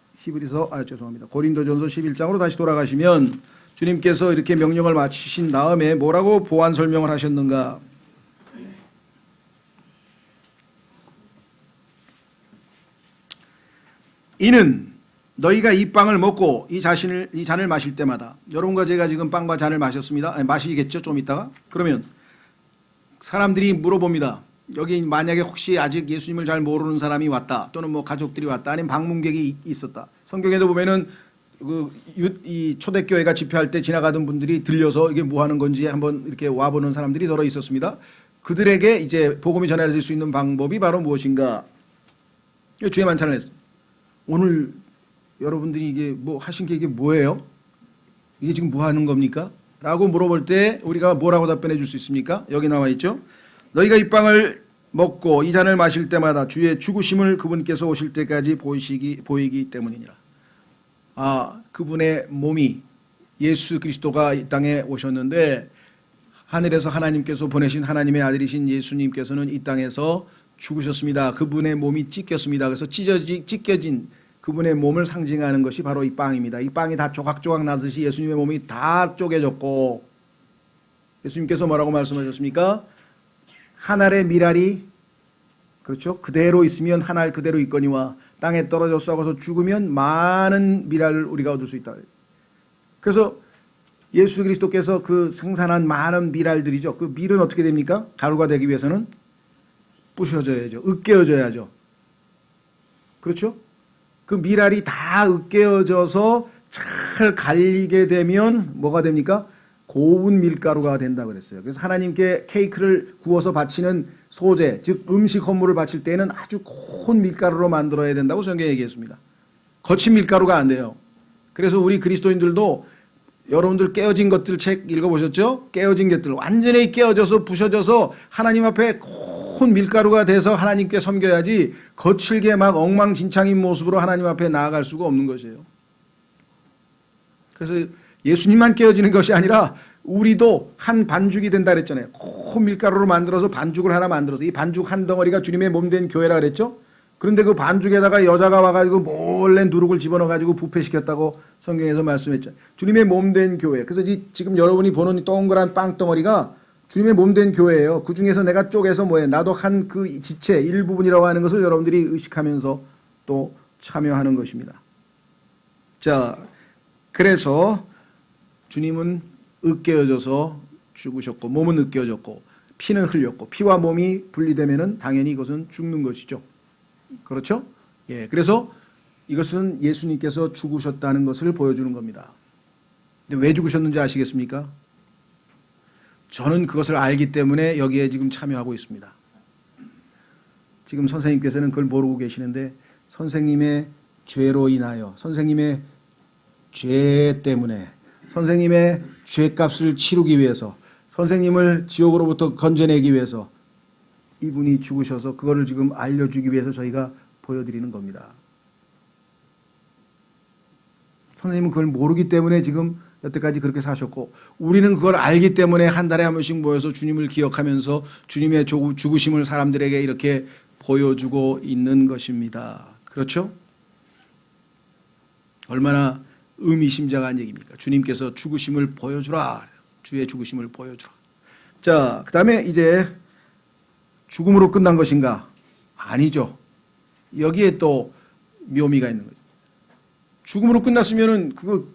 Speaker 1: 고린도전서 11장으로 다시 돌아가시면 주님께서 이렇게 명령을 마치신 다음에 뭐라고 보완 설명을 하셨는가. 이는 너희가 이 빵을 먹고 이 잔을 마실 때마다, 여러분과 제가 지금 빵과 잔을 마셨습니다. 아니, 마시겠죠, 좀 이따가. 그러면 사람들이 물어봅니다. 여기 만약에 혹시 아직 예수님을 잘 모르는 사람이 왔다, 또는 뭐 가족들이 왔다, 아니면 방문객이 있었다. 성경에도 보면은 이 초대교회가 집회할 때 지나가던 분들이 들려서 이게 뭐 하는 건지 한번 이렇게 와보는 사람들이 더러 있었습니다. 그들에게 이제 복음이 전해질 수 있는 방법이 바로 무엇인가? 주의 만찬을 했습니다. 오늘 여러분들이 이게 뭐 하신 게 이게 뭐예요? 이게 지금 뭐 하는 겁니까? 라고 물어볼 때 우리가 뭐라고 답변해 줄 수 있습니까? 여기 나와 있죠. 너희가 이 빵을 먹고 이 잔을 마실 때마다 주의 죽으심을 그분께서 오실 때까지 보이기 때문이니라. 아, 그분의 몸이, 예수 그리스도가 이 땅에 오셨는데 하늘에서 하나님께서 보내신 하나님의 아들이신 예수님께서는 이 땅에서 죽으셨습니다. 그분의 몸이 찢겼습니다. 그래서 찢겨진 그분의 몸을 상징하는 것이 바로 이 빵입니다. 이 빵이 다 조각조각 나듯이 예수님의 몸이 다 쪼개졌고, 예수님께서 뭐라고 말씀하셨습니까? 한 알의 밀알이, 그렇죠, 그대로 있으면 한 알 그대로 있거니와 땅에 떨어져 썩어서 죽으면 많은 밀알을 우리가 얻을 수 있다. 그래서 예수 그리스도께서 그 생산한 많은 밀알들이죠. 그 밀은 어떻게 됩니까? 가루가 되기 위해서는 부셔져야죠. 으깨어져야죠. 그렇죠? 그 밀알이 다 으깨어져서 잘 갈리게 되면 뭐가 됩니까? 고운 밀가루가 된다 그랬어요. 그래서 하나님께 케이크를 구워서 바치는 소재, 즉 음식 헌물을 바칠 때는 아주 고운 밀가루로 만들어야 된다고 성경에 얘기했습니다. 거친 밀가루가 안 돼요. 그래서 우리 그리스도인들도 여러분들 깨어진 것들 책 읽어보셨죠? 깨어진 것들 완전히 깨어져서 부셔져서 하나님 앞에 고운 밀가루가 돼서 하나님께 섬겨야지, 거칠게 막 엉망진창인 모습으로 하나님 앞에 나아갈 수가 없는 것이에요. 그래서 예수님만 깨어지는 것이 아니라 우리도 한 반죽이 된다 그랬잖아요. 고운 밀가루로 만들어서 반죽을 하나 만들어서 이 반죽 한 덩어리가 주님의 몸 된 교회라 그랬죠. 그런데 그 반죽에다가 여자가 와가지고 몰래 누룩을 집어넣어가지고 부패시켰다고 성경에서 말씀했죠. 주님의 몸 된 교회. 그래서 지금 여러분이 보는 동그란 빵덩어리가 주님의 몸 된 교회예요. 그 중에서 내가 쪼개서 뭐예요? 나도 한 그 지체 일부분이라고 하는 것을 여러분들이 의식하면서 또 참여하는 것입니다. 자, 그래서 주님은 으깨어져서 죽으셨고, 몸은 으깨어졌고, 피는 흘렸고, 피와 몸이 분리되면은 당연히 이것은 죽는 것이죠. 그렇죠? 예, 그래서 이것은 예수님께서 죽으셨다는 것을 보여주는 겁니다. 근데 왜 죽으셨는지 아시겠습니까? 저는 그것을 알기 때문에 여기에 지금 참여하고 있습니다. 지금 선생님께서는 그걸 모르고 계시는데, 선생님의 죄로 인하여, 선생님의 죄 때문에, 선생님의 죄값을 치르기 위해서, 선생님을 지옥으로부터 건져내기 위해서 이분이 죽으셔서 그거를 지금 알려주기 위해서 저희가 보여드리는 겁니다. 선생님은 그걸 모르기 때문에 지금 여태까지 그렇게 사셨고, 우리는 그걸 알기 때문에 한 달에 한 번씩 모여서 주님을 기억하면서 주님의 죽으심을 사람들에게 이렇게 보여주고 있는 것입니다. 그렇죠? 얼마나 의미심장한 얘기입니까? 주님께서 죽으심을 보여주라. 주의 죽으심을 보여주라. 자, 그 다음에 이제 죽음으로 끝난 것인가? 아니죠. 여기에 또 묘미가 있는 거죠. 죽음으로 끝났으면은 그거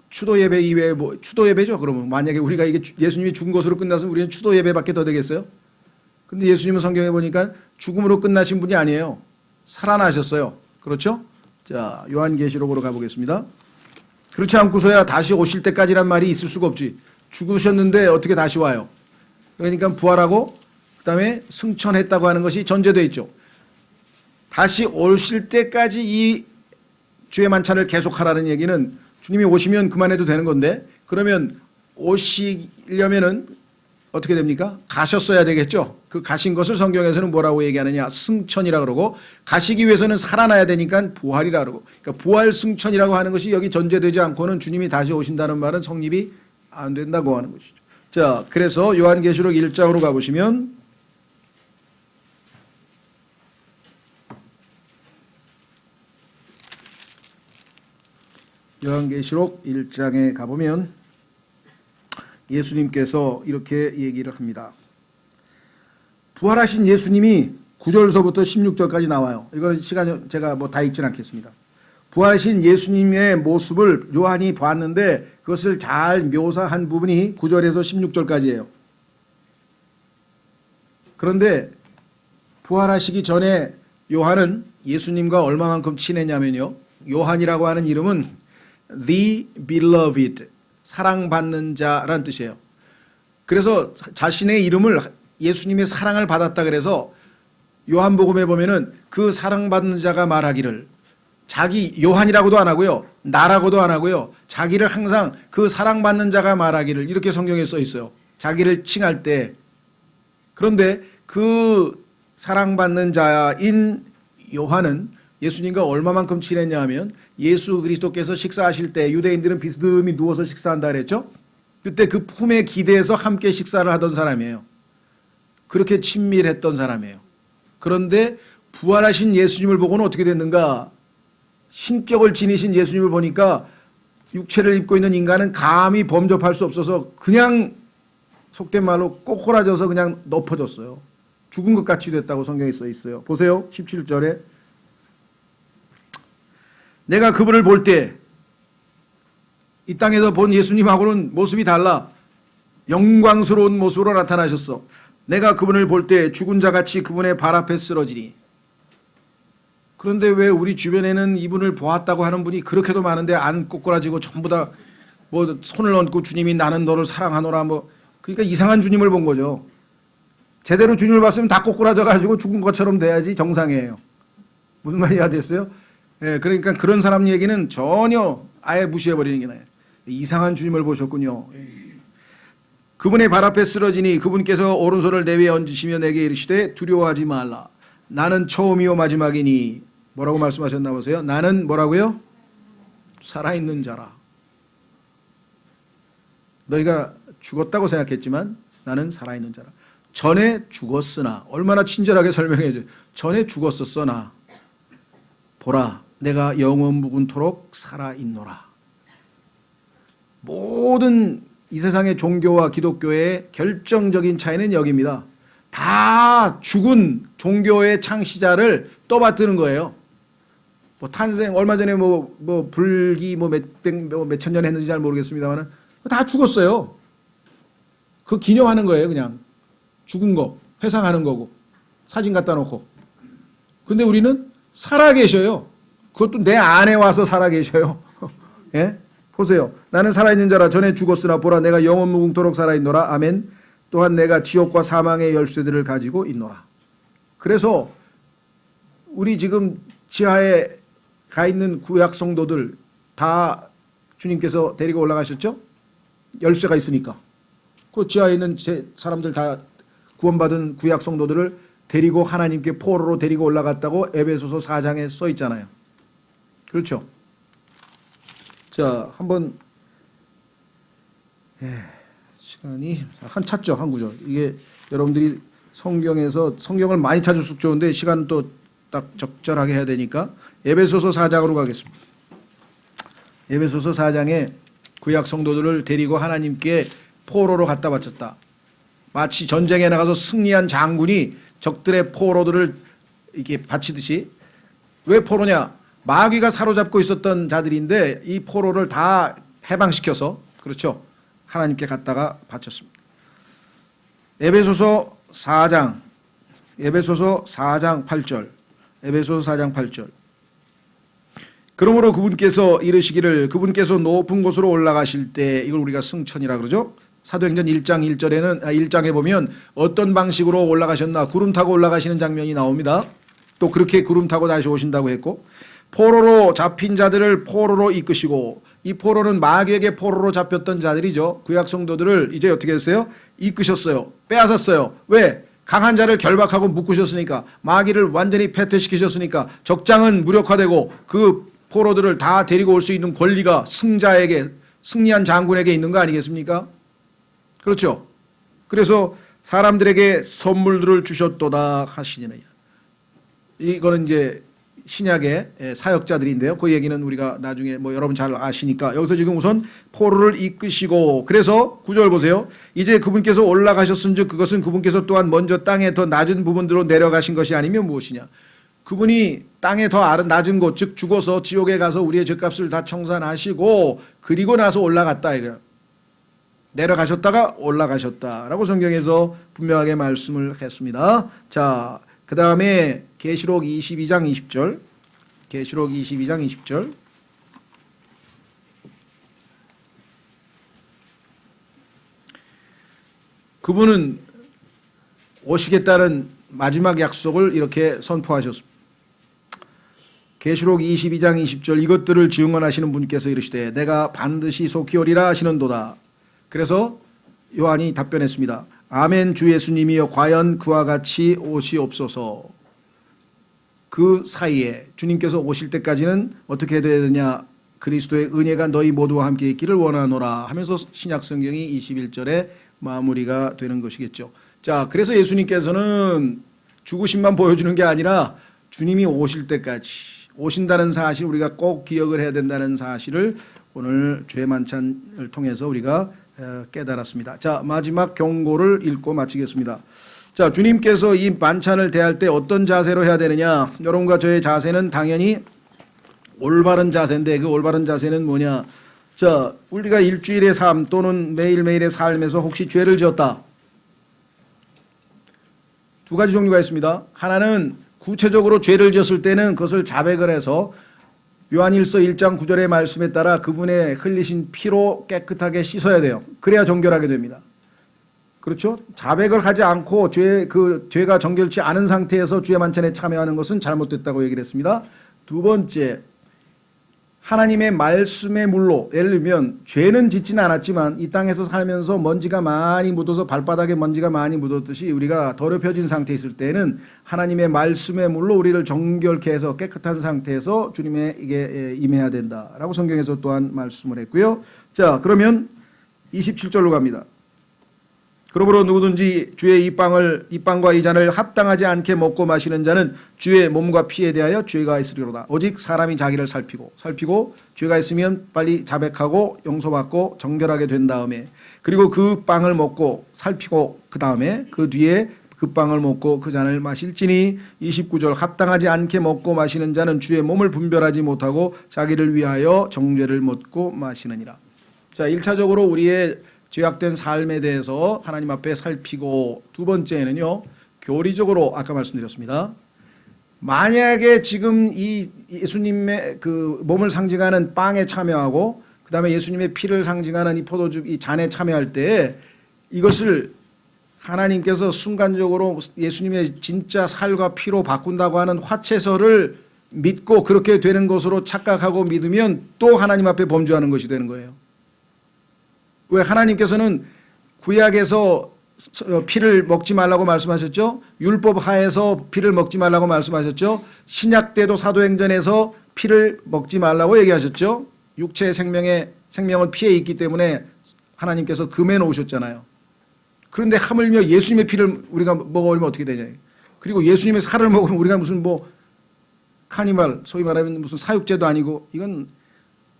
Speaker 1: 추도 예배 이외에 추도 예배죠. 그러면 만약에 우리가 이게 예수님이 죽은 것으로 끝나서 우리는 추도 예배밖에 더 되겠어요? 근데 예수님은 성경에 보니까 죽음으로 끝나신 분이 아니에요. 살아나셨어요. 그렇죠? 자, 요한계시록으로 가보겠습니다. 그렇지 않고서야 다시 오실 때까지란 말이 있을 수가 없지. 죽으셨는데 어떻게 다시 와요? 그러니까 부활하고 그다음에 승천했다고 하는 것이 전제되어 있죠. 다시 오실 때까지 이 주의 만찬을 계속하라는 얘기는 주님이 오시면 그만해도 되는 건데, 그러면 오시려면은 어떻게 됩니까? 가셨어야 되겠죠. 그 가신 것을 성경에서는 뭐라고 얘기하느냐? 승천이라 그러고, 가시기 위해서는 살아나야 되니까 부활이라 그러고, 그러니까 부활 승천이라고 하는 것이 여기 전제되지 않고는 주님이 다시 오신다는 말은 성립이 안 된다고 하는 것이죠. 자, 그래서 요한계시록 1장으로 가보시면 요한계시록 1장에 가보면 예수님께서 이렇게 얘기를 합니다. 부활하신 예수님이 9절서부터 16절까지 나와요. 이거는 시간이 제가 다 읽진 않겠습니다. 부활하신 예수님의 모습을 요한이 봤는데 그것을 잘 묘사한 부분이 9절에서 16절까지예요. 그런데 부활하시기 전에 요한은 예수님과 얼마만큼 친했냐면요. 요한이라고 하는 이름은 The Beloved, 사랑받는 자라는 뜻이에요. 그래서 자신의 이름을 예수님의 사랑을 받았다 그래서 요한복음에 보면은 그 사랑받는 자가 말하기를, 자기 요한이라고도 안 하고요, 나라고도 안 하고요, 자기를 항상 그 사랑받는 자가 말하기를, 이렇게 성경에 써 있어요. 자기를 칭할 때. 그런데 그 사랑받는 자인 요한은 예수님과 얼마만큼 친했냐 하면, 예수 그리스도께서 식사하실 때 유대인들은 비스듬히 누워서 식사한다 그랬죠. 그때 그 품에 기대서 함께 식사를 하던 사람이에요. 그렇게 친밀했던 사람이에요. 그런데 부활하신 예수님을 보고는 어떻게 됐는가? 신격을 지니신 예수님을 보니까 육체를 입고 있는 인간은 감히 범접할 수 없어서 그냥 속된 말로 꼬꾸라져서 그냥 엎어졌어요. 죽은 것 같이 됐다고 성경에 써 있어요. 보세요. 17절에 내가 그분을 볼 때 이 땅에서 본 예수님하고는 모습이 달라 영광스러운 모습으로 나타나셨어. 내가 그분을 볼 때 죽은 자같이 그분의 발 앞에 쓰러지니. 그런데 왜 우리 주변에는 이분을 보았다고 하는 분이 그렇게도 많은데 안 꼬꾸라지고 전부 다 손을 얹고 주님이 나는 너를 사랑하노라 그러니까 이상한 주님을 본 거죠. 제대로 주님을 봤으면 다 꼬꾸라져 가지고 죽은 것처럼 돼야지 정상이에요. 무슨 말이 됐어요? 예, 그러니까 그런 사람 얘기는 전혀 아예 무시해버리는 게 나아요. 이상한 주님을 보셨군요. 그분의 발 앞에 쓰러지니 그분께서 오른손을 내 위에 얹으시며 내게 이르시되 두려워하지 말라. 나는 처음이요 마지막이니. 뭐라고 말씀하셨나 보세요. 나는 뭐라고요? 살아있는 자라. 너희가 죽었다고 생각했지만 나는 살아있는 자라. 전에 죽었으나, 얼마나 친절하게 설명해 줘요. 전에 죽었었어 나. 보라 내가 영원 무궁토록 살아있노라. 모든 이 세상의 종교와 기독교의 결정적인 차이는 여기입니다. 다 죽은 종교의 창시자를 떠받드는 거예요. 탄생 얼마 전에 불기 몇천 년 했는지 잘 모르겠습니다만 다 죽었어요. 그 기념하는 거예요. 그냥 죽은 거 회상하는 거고 사진 갖다 놓고. 근데 우리는 살아 계셔요. 그것도 내 안에 와서 살아 계셔요. 예? 보세요. 나는 살아있는 자라. 전에 죽었으나 보라 내가 영원 무궁토록 살아있노라. 아멘. 또한 내가 지옥과 사망의 열쇠들을 가지고 있노라. 그래서 우리 지금 지하에 가 있는 구약 성도들 다 주님께서 데리고 올라가셨죠? 열쇠가 있으니까. 그 지하에 있는 사람들 다 구원받은 구약 성도들을 데리고 하나님께 포로로 데리고 올라갔다고 에베소서 4장에 써 있잖아요. 그렇죠? 자, 한번 시간이 한 찼죠, 한 구절. 이게 여러분들이 성경에서 성경을 많이 찾을수록 좋은데 시간 또 딱 적절하게 해야 되니까 에베소서 4장으로 가겠습니다. 에베소서 4장에 구약 성도들을 데리고 하나님께 포로로 갖다 바쳤다. 마치 전쟁에 나가서 승리한 장군이 적들의 포로들을 이렇게 바치듯이. 왜 포로냐? 마귀가 사로잡고 있었던 자들인데 이 포로를 다 해방시켜서, 그렇죠, 하나님께 갖다가 바쳤습니다. 에베소서 4장 8절. 에베소서 4장 8절. 그러므로 그분께서 이르시기를 그분께서 높은 곳으로 올라가실 때, 이걸 우리가 승천이라 그러죠. 사도행전 1장 1장에 보면 어떤 방식으로 올라가셨나, 구름 타고 올라가시는 장면이 나옵니다. 또 그렇게 구름 타고 다시 오신다고 했고, 포로로 잡힌 자들을 포로로 이끄시고, 이 포로는 마귀에게 포로로 잡혔던 자들이죠. 구약 성도들을 이제 어떻게 했어요? 이끄셨어요. 빼앗았어요. 왜? 강한 자를 결박하고 묶으셨으니까, 마귀를 완전히 패퇴시키셨으니까 적장은 무력화되고 그 포로들을 다 데리고 올 수 있는 권리가 승자에게, 승리한 장군에게 있는 거 아니겠습니까? 그렇죠. 그래서 사람들에게 선물들을 주셨도다 하시니라. 이거는 이제 신약의 사역자들인데요. 그 얘기는 우리가 나중에 뭐 여러분 잘 아시니까, 여기서 지금 우선 포로를 이끄시고, 그래서 9절 보세요. 이제 그분께서 올라가셨은즉 그것은 그분께서 또한 먼저 땅에 더 낮은 부분으로 내려가신 것이 아니면 무엇이냐. 그분이 땅에 더 낮은 곳, 즉 죽어서 지옥에 가서 우리의 죄값을 다 청산하시고 그리고 나서 올라갔다 이거야. 내려가셨다가 올라가셨다라고 성경에서 분명하게 말씀을 했습니다. 자, 그 다음에 계시록 22장 20절. 계시록 22장 20절. 그분은 오시겠다는 마지막 약속을 이렇게 선포하셨습니다. 계시록 22장 20절. 이것들을 증언하시는 분께서 이르시되 내가 반드시 속히 오리라 하시는도다. 그래서 요한이 답변했습니다. 아멘 주 예수님이여 과연 그와 같이 오시옵소서. 그 사이에 주님께서 오실 때까지는 어떻게 돼야 되냐. 그리스도의 은혜가 너희 모두와 함께 있기를 원하노라 하면서 신약 성경이 21절에 마무리가 되는 것이겠죠. 자, 그래서 예수님께서는 죽으심만 보여주는 게 아니라 주님이 오실 때까지 오신다는 사실, 우리가 꼭 기억을 해야 된다는 사실을 오늘 주의 만찬을 통해서 우리가 깨달았습니다. 자, 마지막 경고를 읽고 마치겠습니다. 자, 주님께서 이 만찬을 대할 때 어떤 자세로 해야 되느냐. 여러분과 저의 자세는 당연히 올바른 자세인데, 그 올바른 자세는 뭐냐. 자, 우리가 일주일의 삶 또는 매일매일의 삶에서 혹시 죄를 지었다. 두 가지 종류가 있습니다. 하나는 구체적으로 죄를 지었을 때는 그것을 자백을 해서 요한일서 1장 9절의 말씀에 따라 그분의 흘리신 피로 깨끗하게 씻어야 돼요. 그래야 정결하게 됩니다. 그렇죠? 자백을 하지 않고 죄가 정결치 않은 상태에서 주의 만찬에 참여하는 것은 잘못됐다고 얘기를 했습니다. 두 번째, 하나님의 말씀의 물로, 예를 들면 죄는 짓지는 않았지만 이 땅에서 살면서 먼지가 많이 묻어서 발바닥에 먼지가 많이 묻었듯이 우리가 더럽혀진 상태에 있을 때는 하나님의 말씀의 물로 우리를 정결케 해서 깨끗한 상태에서 주님에게 임해야 된다라고 성경에서 또한 말씀을 했고요. 자, 그러면 27절로 갑니다. 그러므로 누구든지 주의 이 빵과 이 잔을 합당하지 않게 먹고 마시는 자는 주의 몸과 피에 대하여 죄가 있으리로다. 오직 사람이 자기를 살피고 죄가 있으면 빨리 자백하고 용서받고 정결하게 된 다음에, 그리고 그 빵을 먹고 살피고 그 다음에 그 뒤에 그 빵을 먹고 그 잔을 마실지니 29절 합당하지 않게 먹고 마시는 자는 주의 몸을 분별하지 못하고 자기를 위하여 정죄를 먹고 마시느니라. 자, 1차적으로 우리의 죄악된 삶에 대해서 하나님 앞에 살피고, 두 번째는요, 교리적으로 아까 말씀드렸습니다. 만약에 지금 이 예수님의 그 몸을 상징하는 빵에 참여하고 그 다음에 예수님의 피를 상징하는 이 포도주, 이 잔에 참여할 때 이것을 하나님께서 순간적으로 예수님의 진짜 살과 피로 바꾼다고 하는 화채설을 믿고 그렇게 되는 것으로 착각하고 믿으면 또 하나님 앞에 범죄하는 것이 되는 거예요. 왜? 하나님께서는 구약에서 피를 먹지 말라고 말씀하셨죠. 율법 하에서 피를 먹지 말라고 말씀하셨죠. 신약 때도 사도행전에서 피를 먹지 말라고 얘기하셨죠. 육체의 생명은 피에 있기 때문에 하나님께서 금해 놓으셨잖아요. 그런데 하물며 예수님의 피를 우리가 먹어버리면 어떻게 되냐. 그리고 예수님의 살을 먹으면 우리가 무슨 뭐 카니발, 소위 말하면 무슨 사육제도 아니고 이건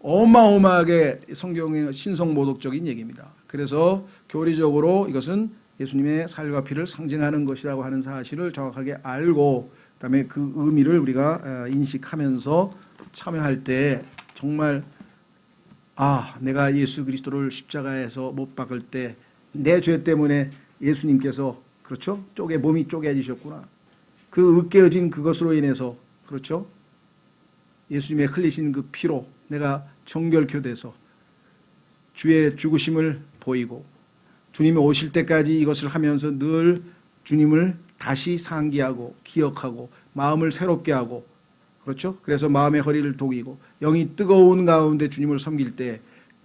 Speaker 1: 어마어마하게 성경의 신성모독적인 얘기입니다. 그래서 교리적으로 이것은 예수님의 살과 피를 상징하는 것이라고 하는 사실을 정확하게 알고 그다음에 그 의미를 우리가 인식하면서 참여할 때 정말 내가 예수 그리스도를 십자가에서 못 박을 때 내 죄 때문에 예수님께서 그렇죠? 몸이 쪼개지셨구나. 그 으깨어진 그것으로 인해서 그렇죠? 예수님의 흘리신 그 피로 내가 정결케 돼서 주의 죽으심을 보이고 주님이 오실 때까지 이것을 하면서 늘 주님을 다시 상기하고 기억하고 마음을 새롭게 하고 그렇죠? 그래서 마음의 허리를 독이고 영이 뜨거운 가운데 주님을 섬길 때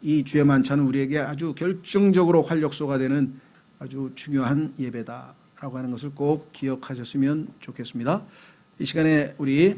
Speaker 1: 이 주의 만찬은 우리에게 아주 결정적으로 활력소가 되는 아주 중요한 예배다라고 하는 것을 꼭 기억하셨으면 좋겠습니다. 이 시간에 우리